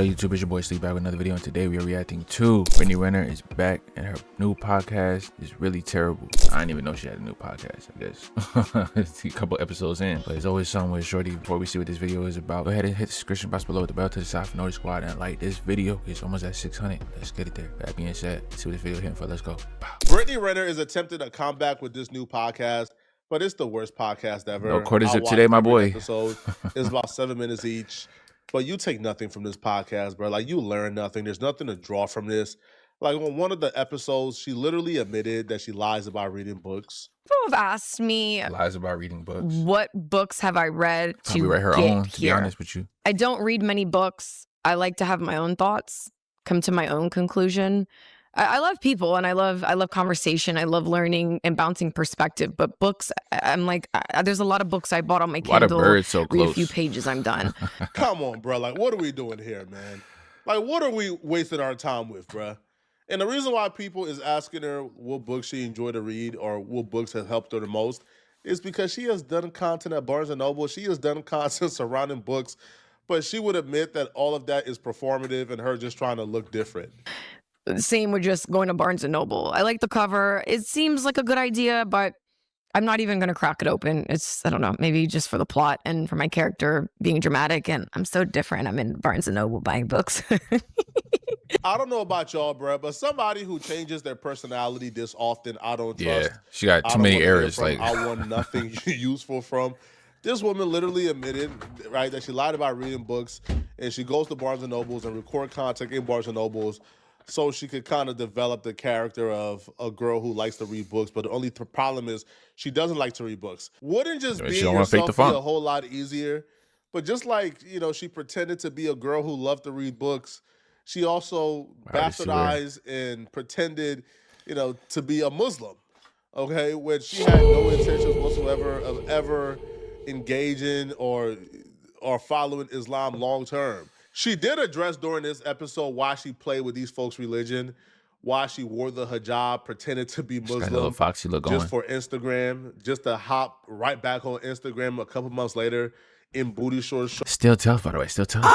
What up, YouTube? It's your boy Sleep back with another video, and today we are reacting to Brittany Renner is back, and her new podcast is really terrible. I didn't even know she had a new podcast, I guess. It's a couple episodes in, but it's always something with Shorty. Before we see what this video is about, go ahead and hit the description box below with the bell to the side for Notice Squad and like this video. It's almost at 600. Let's get it there. That being said, let's see what this video is hitting for. Let's go. Brittany Renner is attempting a comeback with this new podcast, but it's the worst podcast ever. No quarters of today, my boy. Episode. It's about 7 minutes each. But you take nothing from this podcast, bro. Like, you learn nothing. There's nothing to draw from this. Like, on one of the episodes, she literally admitted that she lies about reading books. People have asked me, Lies about reading books. What books have I read to Probably read her get own, to be here? honest with you. I don't read many books. I like to have my own thoughts, come to my own conclusion. I love people and I love conversation. I love learning and bouncing perspective. But books, I'm like, there's a lot of books I bought on my Kindle. Why the birds so close? Read a few pages, I'm done. Come on, bro. Like, what are we doing here, man? Like, what are we wasting our time with, bro? And the reason why people is asking her what books she enjoyed to read or what books have helped her the most is because she has done content at Barnes & Noble. She has done content surrounding books, but she would admit that all of that is performative and her just trying to look different. Same with just going to Barnes & Noble. I like the cover. It seems like a good idea, but I'm not even going to crack it open. It's, I don't know, maybe just for the plot and for my character being dramatic. And I'm so different. I'm in Barnes & Noble buying books. I don't know about y'all, bro, but somebody who changes their personality this often, I don't trust. Yeah, she got too many errors. Like, I want nothing useful from. This woman literally admitted, right, that she lied about reading books, and she goes to Barnes & Nobles and record content in Barnes & Nobles so she could kind of develop the character of a girl who likes to read books, but the only problem is she doesn't like to read books. Wouldn't just being yourself be a whole lot easier? But just like, you know, she pretended to be a girl who loved to read books, she also bastardized and pretended, you know, to be a Muslim, okay, when she had no intentions whatsoever of ever engaging or following Islam long term. She did address during this episode why she played with these folks' religion, why she wore the hijab, pretended to be Muslim, got a little foxy look just going for Instagram, just to hop right back on Instagram a couple months later in booty shorts. Still tough, by the way, still tough.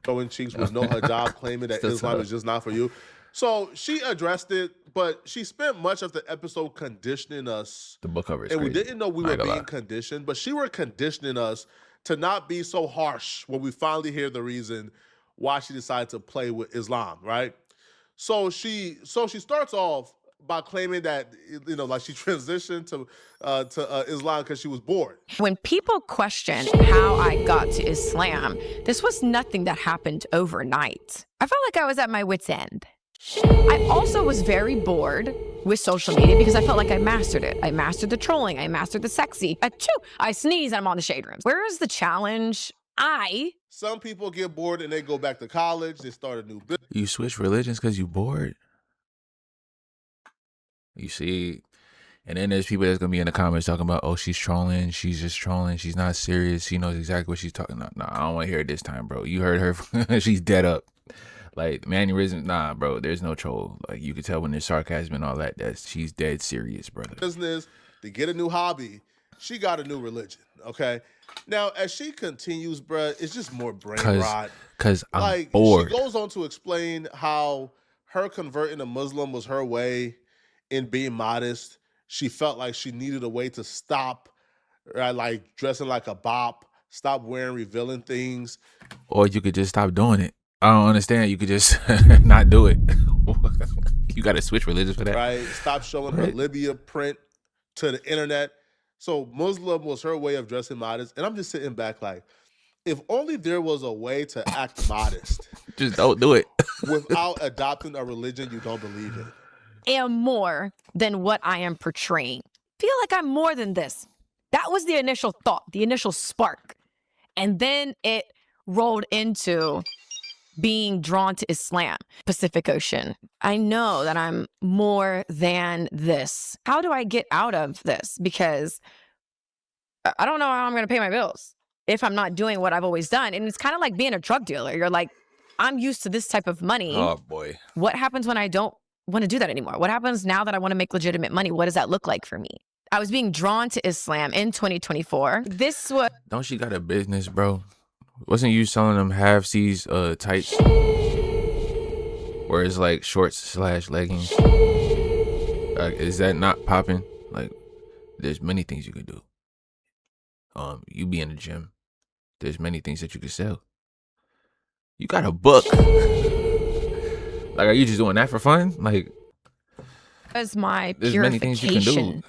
Showing cheeks with no hijab, claiming that Islam is just not for you. So she addressed it, but she spent much of the episode conditioning us. The book cover is and crazy. We didn't know we were being conditioned, but she were conditioning us to not be so harsh when we finally hear the reason why she decided to play with Islam, right? So she starts off by claiming that, you know, like she transitioned to Islam because she was bored. When people question how I got to Islam, this was nothing that happened overnight. I felt like I was at my wit's end. I also was very bored with social media because I felt like I mastered it. I mastered the trolling. I mastered the sexy. I sneeze and I'm on the shade rooms. Where is the challenge? Some people get bored and they go back to college. They start a new business. You switch religions because you bored? You see? And then there's people that's going to be in the comments talking about, oh, she's trolling. She's just trolling. She's not serious. She knows exactly what she's talking about. No, I don't want to hear it this time, bro. You heard her. She's dead up. Like, mannerisms, nah, bro, there's no troll. Like, you can tell when there's sarcasm and all that, she's dead serious, brother. Business, to get a new hobby, she got a new religion, okay? Now, as she continues, bruh, it's just more brain rot. Because I'm bored. She goes on to explain how her converting to Muslim was her way in being modest. She felt like she needed a way to stop, like, dressing like a bop, stop wearing revealing things. Or you could just stop doing it. I don't understand. You could just not do it. You got to switch religions for that. Right. Stop showing her Libya print to the internet. So Muslim was her way of dressing modest. And I'm just sitting back like, if only there was a way to act modest. Just don't do it. Without adopting a religion you don't believe in. Am more than what I am portraying. Feel like I'm more than this. That was the initial thought, the initial spark. And then it rolled into being drawn to Islam, Pacific Ocean. I know that I'm more than this. How do I get out of this? Because I don't know how I'm going to pay my bills if I'm not doing what I've always done. And it's kind of like being a drug dealer. You're like, I'm used to this type of money. Oh, boy. What happens when I don't want to do that anymore? What happens now that I want to make legitimate money? What does that look like for me? I was being drawn to Islam in 2024. This was... Don't she got a business, bro? Wasn't you selling them half-seas tights? Where it's like shorts / leggings? Is that not popping? Like, there's many things you could do. You be in the gym. There's many things that you could sell. You got a book. Like, are you just doing that for fun? Like, As my there's many things you can do. purification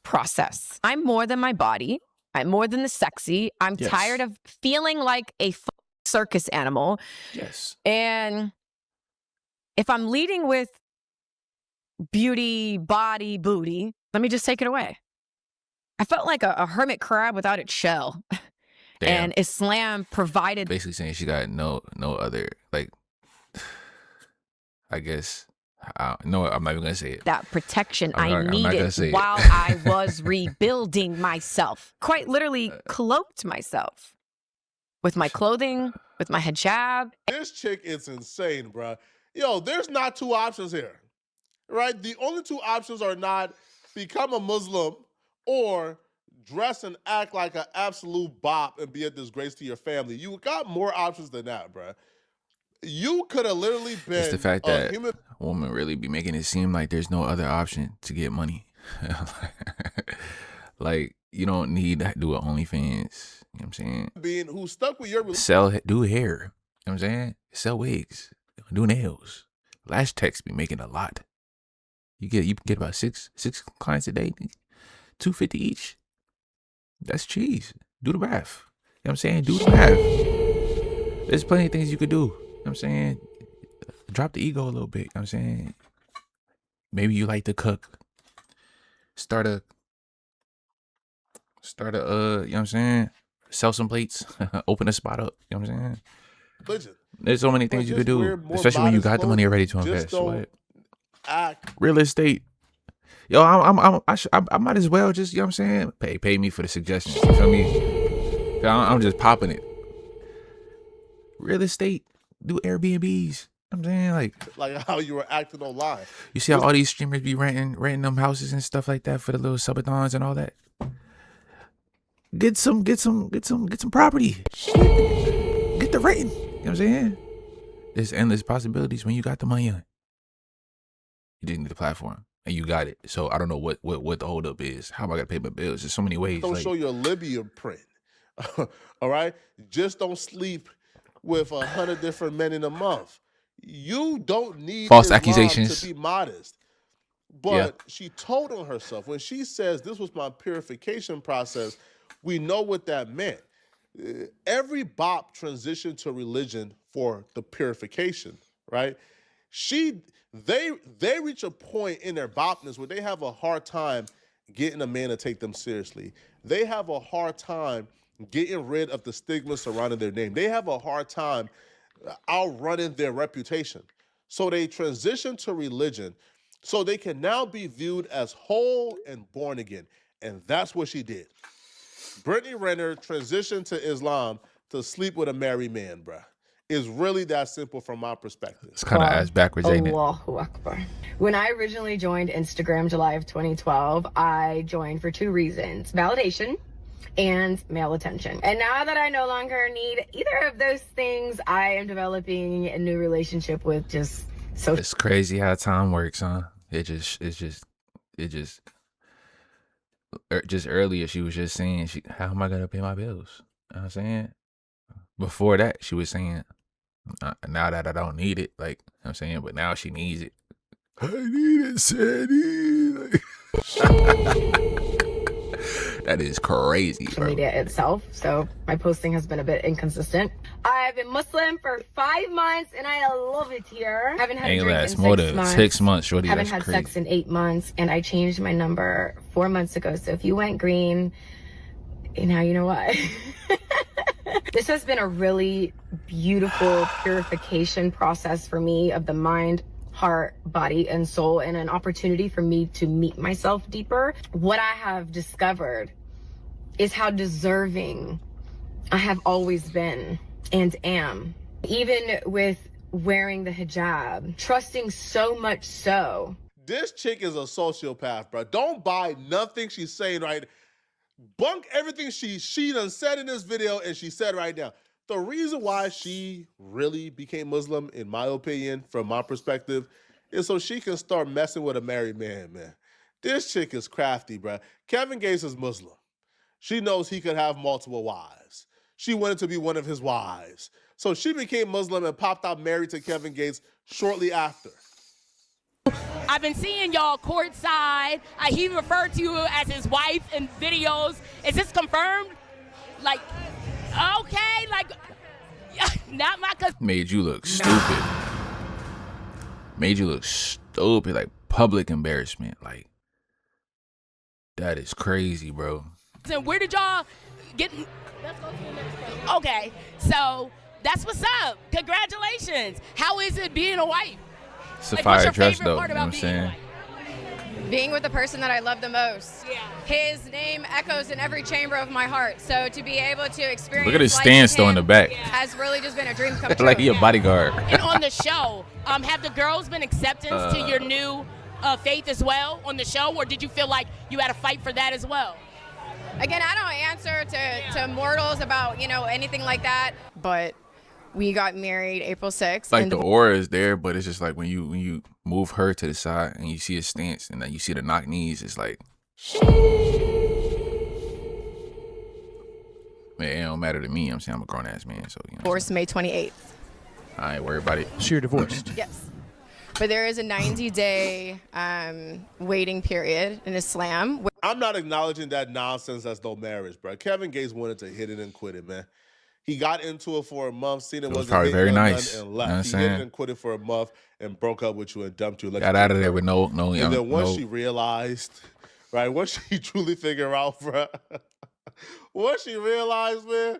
process. I'm more than my body. I'm more than the sexy. I'm Yes. tired of feeling like a circus animal. Yes. And if I'm leading with beauty, body, booty, let me just take it away. I felt like a hermit crab without its shell. Damn. And Islam provided Basically saying she got no other, like, I guess. No, I'm not even gonna say it. that protection I'm not gonna needed say it. while I was rebuilding myself. Quite literally cloaked myself with my clothing, with my hijab. This chick is insane, bruh. Yo, there's not two options here, right? The only two options are not become a Muslim or dress and act like an absolute bop and be a disgrace to your family. You got more options than that, bruh. You could have literally been It's the fact a that human women really be making it seem like there's no other option to get money. Like, you don't need to do an OnlyFans. You know what I'm saying? being who stuck with your Do hair. You know what I'm saying? Sell wigs. Do nails. Lash techs be making a lot. You can get about six clients a day. $250 each. That's cheese. Do the math. You know what I'm saying? Do the math. There's plenty of things you could do. You know what I'm saying? Drop the ego a little bit. You know what I'm saying? Maybe you like to cook. Start a you know what I'm saying? Sell some plates. Open a spot up. You know what I'm saying? religion. There's so many things you could do. Especially when you got the money ready to invest. What? Act Real estate. Yo, I might as well just, you know what I'm saying? Pay me for the suggestions. You feel me? I'm just popping it. Real estate. Do Airbnbs. I'm saying, like how you were acting online. you see how all these streamers be renting them houses and stuff like that for the little subathons and all that. Get some property. Get the renting. You know what I'm saying? There's endless possibilities when you got the money on. You just need the platform and you got it. So I don't know what the hold up is. How am I gonna pay my bills? There's so many ways. Don't show your Libya print. All right? Just don't sleep with 100 different men in a month. You don't need False Islam accusations. to be modest. But she told on herself. When she says this was my purification process, we know what that meant. Every bop transitioned to religion for the purification, right? They reach a point in their bopness where they have a hard time getting a man to take them seriously. They have a hard time getting rid of the stigma surrounding their name. They have a hard time outrunning their reputation. So they transition to religion so they can now be viewed as whole and born again. And that's what she did. Brittany Renner transitioned to Islam to sleep with a married man, bruh. It's really that simple from my perspective. It's kind of ass backwards, ain't it? Allahu Akbar. When I originally joined Instagram July of 2012, I joined for two reasons: validation and male attention. And now that I no longer need either of those things, I am developing a new relationship with just social. It's crazy how time works, huh? Just earlier she was just saying, how am I gonna pay my bills? You know what I'm saying? Before that, she was saying, now that I don't need it, like, you know what I'm saying, but now she needs it. I need it, Sadie. That is crazy, bro. Media itself, so my posting has been a bit inconsistent. I've been Muslim for 5 months and I love it here. Haven't had a drink in 6 months. Shorty. Haven't had sex in 8 months, and I changed my number 4 months ago. So if you went green, now you know why. This has been a really beautiful purification process for me of the mind, heart, body, and soul, and an opportunity for me to meet myself deeper. What I have discovered is how deserving I have always been and am. Even with wearing the hijab, trusting so much so. This chick is a sociopath, bro. Don't buy nothing she's saying right. Bunk everything she done said in this video and she said right now. The reason why she really became Muslim, in my opinion, from my perspective, is so she can start messing with a married man. This chick is crafty, bruh. Kevin Gates is Muslim. She knows he could have multiple wives. She wanted to be one of his wives. So she became Muslim and popped out married to Kevin Gates shortly after. I've been seeing y'all courtside. He referred to you as his wife in videos. Is this confirmed? Like, okay, like, not my cousin. Made you look stupid. Made you look stupid, like public embarrassment. Like, that is crazy, bro. Where did y'all get? Let's go to the next question. Okay, so that's what's up. Congratulations. How is it being a wife? It's a Like, fire what's your dress, favorite though. part You know what I'm about being a saying? wife? Being with the person that I love the most. Yeah. His name echoes in every chamber of my heart. So to be able to experience Look at his life stance with though in him the back. has really just been a dream come true. Like he a bodyguard. And on the show, have the girls been acceptance to your new faith as well on the show, or did you feel like you had to fight for that as well? Again, I don't answer to mortals about, anything like that. But we got married April 6th. Like and the aura is there, but it's just like when you move her to the side and you see his stance and then you see the knock knees, it's like, man, it don't matter to me. I'm saying I'm a grown ass man, so you know. divorce May 28th. I ain't worried about it. So you're divorced. Yes. But there is a 90-day waiting period in Islam. I'm not acknowledging that nonsense that's no marriage, bro. Kevin Gates wanted to hit it and quit it, man. He got into it for a month, seen it was wasn't probably hitting very or nice. nothing, and You know what I'm left. He hit saying? it and quit it for a month and broke up with you and dumped you. Got out of there with no. And then once no. she realized, right, once she truly figured out, bro, once she realized, man,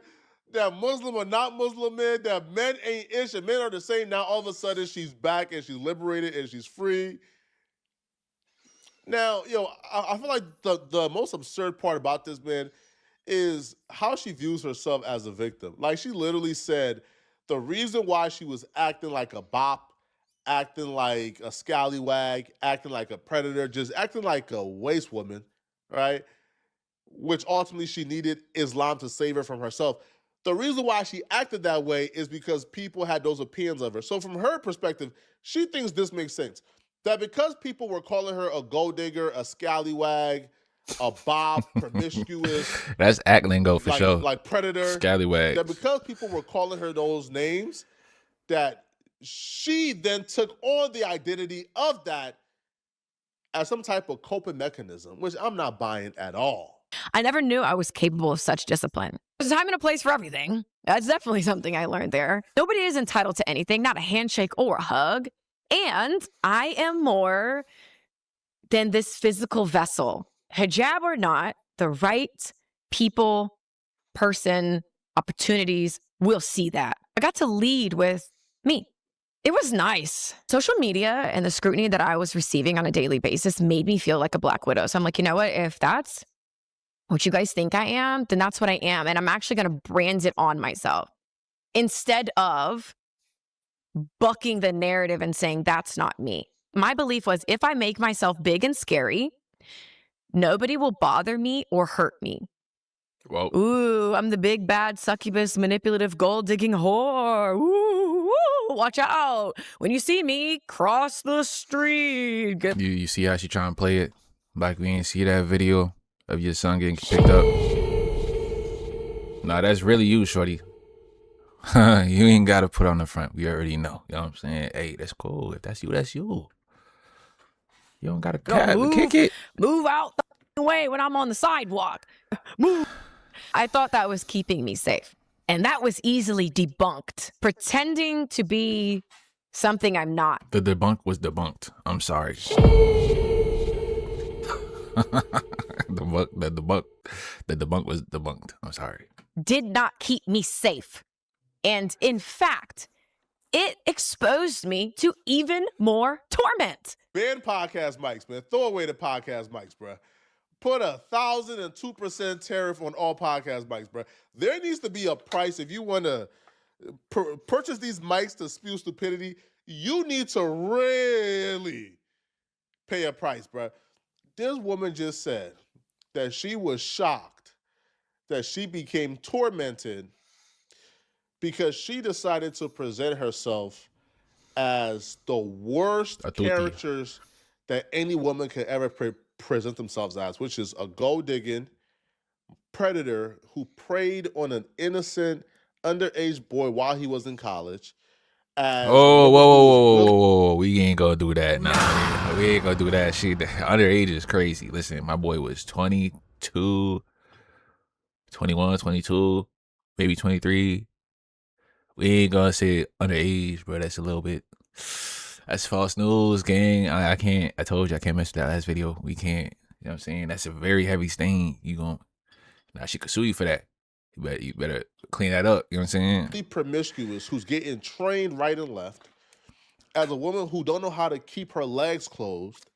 that Muslim or not Muslim, man, that men ain't ish and men are the same, now all of a sudden she's back and she's liberated and she's free. Now, I feel like the most absurd part about this, man, is how she views herself as a victim. Like, she literally said the reason why she was acting like a bop, acting like a scallywag, acting like a predator, just acting like a waste woman, right? Which ultimately she needed Islam to save her from herself. The reason why she acted that way is because people had those opinions of her. So from her perspective, she thinks this makes sense. That because people were calling her a gold digger, a scallywag, a bop, promiscuous, That's act lingo for sure. like predator, Scallywag. that because people were calling her those names, that she then took on the identity of that as some type of coping mechanism, which I'm not buying at all. I never knew I was capable of such discipline. There's a time and a place for everything. That's definitely something I learned there. Nobody is entitled to anything, not a handshake or a hug. And I am more than this physical vessel. Hijab or not, the right people, person, opportunities will see that. I got to lead with me. It was nice. Social media and the scrutiny that I was receiving on a daily basis made me feel like a Black widow. So I'm like, you know what? If that's what you guys think I am, then that's what I am. And I'm actually going to brand it on myself instead of bucking the narrative and saying that's not me. My belief was if I make myself big and scary, nobody will bother me or hurt me. Well, Ooh, I'm the big bad succubus manipulative gold digging whore. Ooh, watch out. When you see me, cross the street. you see how she trying to play it? Like we ain't see that video of your son getting picked up. Nah, that's really you, shorty. You ain't got to put on the front. We already know. You know what I'm saying? Hey, that's cool. If that's you, that's you. You don't got to kick it. Move out the way when I'm on the sidewalk. Move. I thought that was keeping me safe. And that was easily debunked. Pretending to be something I'm not. The debunk was debunked. I'm sorry. The debunk was debunked. I'm sorry. Did not keep me safe. And in fact, it exposed me to even more torment. Ban podcast mics, man. Throw away the podcast mics, bro. Put 1,002% tariff on all podcast mics, bro. There needs to be a price if you want to purchase these mics to spew stupidity. You need to really pay a price, bro. This woman just said that she was shocked that she became tormented because she decided to present herself as the worst A tutti. characters that any woman could ever present themselves as, which is a gold-digging predator who preyed on an innocent underage boy while he was in college. As Oh, a woman whoa, who was whoa, really- whoa, whoa, whoa. We ain't gonna do that. Nah, we ain't gonna do that shit. Underage is crazy. Listen, my boy was 22, 21, 22, maybe 23. We ain't gonna say underage, bro. That's a little bit. That's false news, gang. I can't. I told you I can't mess with that last video. We can't. You know what I'm saying? That's a very heavy stain. You gon' now she could sue you for that. You better clean that up. You know what I'm saying? promiscuous, who's getting trained right and left, as a woman who don't know how to keep her legs closed,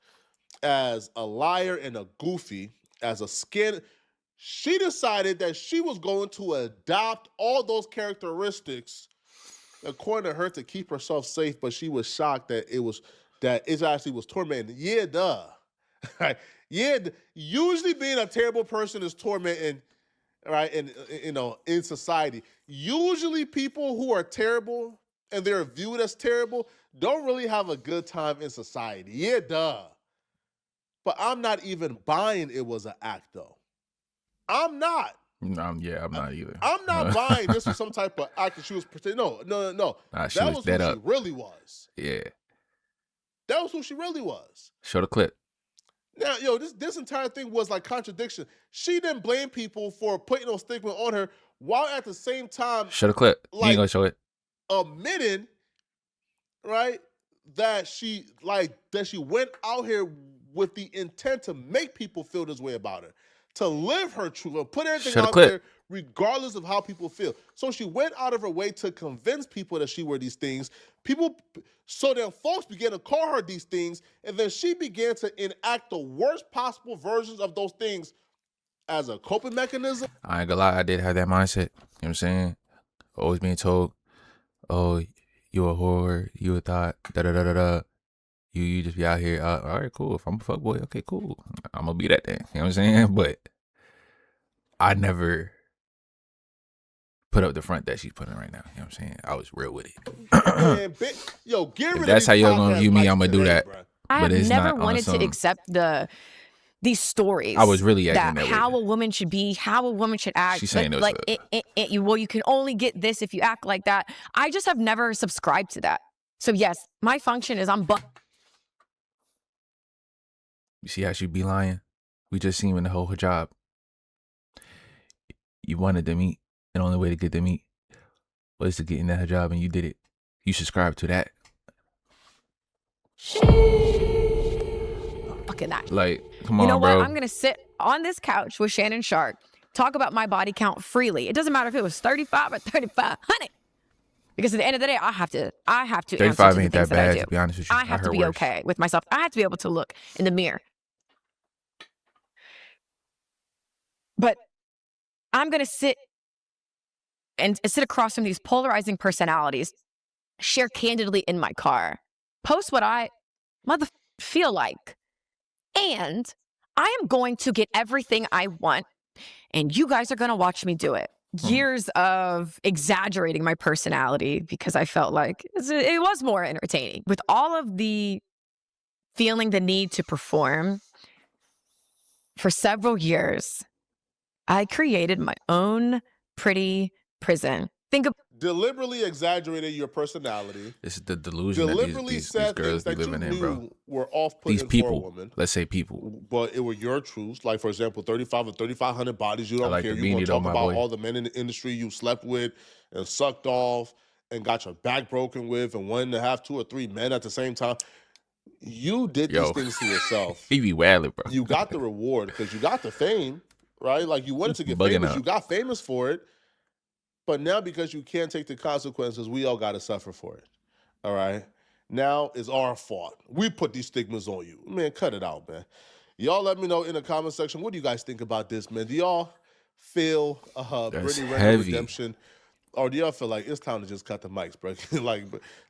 as a liar and a goofy, as a skin. She decided that she was going to adopt all those characteristics, according to her, to keep herself safe, but she was shocked that it actually was tormenting. Yeah, duh. Yeah, usually being a terrible person is tormenting, right? And in society, usually people who are terrible and they're viewed as terrible don't really have a good time in society. Yeah, duh. But I'm not even buying it was an act, though. I'm not. Yeah, I'm not either. I'm not buying this was some type of act that she was pretending. No. Nah, she That was was dead who up. she really was. Yeah. That was who she really was. Show the clip. Now, this entire thing was like contradiction. She didn't blame people for putting those stigma on her, while at the same time Show the clip. You Like- ain't gonna show it. admitting, right, that she went out here with the intent to make people feel this way about her, to live her truth, and put everything Show the out clip. there regardless of how people feel. So she went out of her way to convince people that she were these things. So then folks began to call her these things, and then she began to enact the worst possible versions of those things as a coping mechanism. I ain't gonna lie, I did have that mindset. You know what I'm saying? Always being told, oh, you a whore, you a thought, da-da-da-da-da. You just be out here, all right, cool. If I'm a fuckboy, okay, cool. I'm gonna be that thing. You know what I'm saying? But I never put up the front that she's putting right now. You know what I'm saying? I was real with it. Man, get rid of that's these how y'all gonna podcast view me, mics I'ma do today, that. bruh. I But have it's never not on wanted to some- accept these stories. I was really acting that way. how a woman should be, how a woman should act. She's saying like, it was you can only get this if you act like that. I just have never subscribed to that. So yes, my function is You see how she be lying? We just seen in the whole hijab. You wanted the meat, and the only way to get the meat was to get in that hijab, and you did it. You subscribe to that. fucking that. Like, come You on, know bro. what? I'm gonna sit on this couch with Shannon Sharp, talk about my body count freely. It doesn't matter if it was 35 or 3,500. Because at the end of the day, I have to answer 35 to the ain't things that that I bad, do. to be honest with you. I have to heard be worse. okay with myself. I have to be able to look in the mirror. But I'm going to sit across from these polarizing personalities, share candidly in my car, post what I feel like. And I am going to get everything I want, and you guys are going to watch me do it. Years of exaggerating my personality because I felt like it was more entertaining. With all of the feeling the need to perform for several years, I created my own pretty prison. Think of Deliberately exaggerated your personality. This is the delusion that Deliberately these said girls things be that you living in, bro. knew were off-putting These for a people, woman. let's say people. But it were your truths. Like, for example, 35 or 3,500 bodies. You don't like care. the You're going beanie to though, talk my about boy. all the men in the industry you slept with and sucked off and got your back broken with and wanted to have 2 or 3 men at the same time. You did Yo. these things to yourself. He be wildin', bro. You got the reward because you got the fame, right? Like, you wanted to get Bugging famous. out. You got famous for it. But now because you can't take the consequences, we all got to suffer for it, all right? Now it's our fault. We put these stigmas on you. Man, cut it out, man. Y'all let me know in the comment section, what do you guys think about this, man? Do y'all feel Brittany Renner heavy. redemption? Or do y'all feel like it's time to just cut the mics, bro?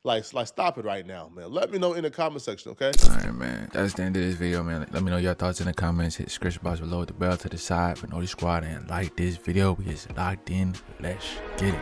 like, stop it right now, man. Let me know in the comment section, okay? All right, man. That's the end of this video, man. Let me know your thoughts in the comments. Hit the description box below with the bell to the side for Naughty Squad and like this video. We is locked in. Let's get it.